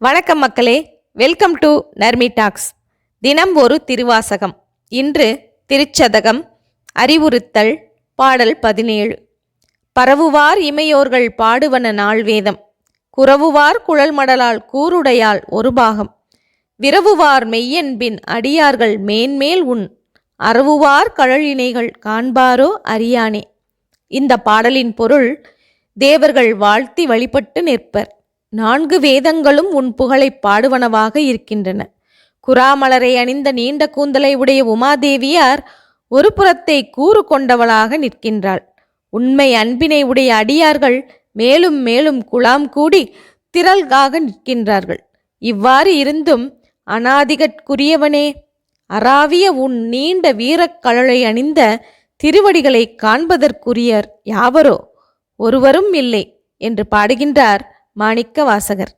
வணக்கம் மக்களே, welcome to Narmi tax. தினம் ஒரு திருவாசகம். இன்று திருச்சதகம், அறிவுறுத்தல், பாடல் 17. பரவுவார் இமையோர்கள் பாடுவன நாள்வேதம், குரவுவார் குழல்மடலால் கூருடையால் ஒரு பாகம், விரவுவார் மெய்யன்பின் அடியார்கள் மேன்மேல் உன், அறவுவார் கழலினைகள் காண்பாரோ அறியானே. இந்த பாடலின் பொருள்: தேவர்கள் வாழ்த்தி வழிபட்டு நிற்பர். 4 வேதங்களும் உன் புகழை பாடுவனவாக இருக்கின்றன. குராமலரை அணிந்த நீண்ட கூந்தலை உடைய உமாதேவியார் ஒரு புறத்தை கூறு கொண்டவளாக நிற்கின்றாள். உண்மை அன்பினை உடைய அடியார்கள் மேலும் மேலும் குழாம் கூடி திரள்காக நிற்கின்றார்கள். இவ்வாறு இருந்தும் அநாதிகற்குரியவனே, அராவிய உன் நீண்ட வீரக்கழலை அணிந்த திருவடிகளை காண்பதற்குரியர் யாவரோ? ஒருவரும் இல்லை என்று பாடுகின்றார் மாணிக்க வாசகர்.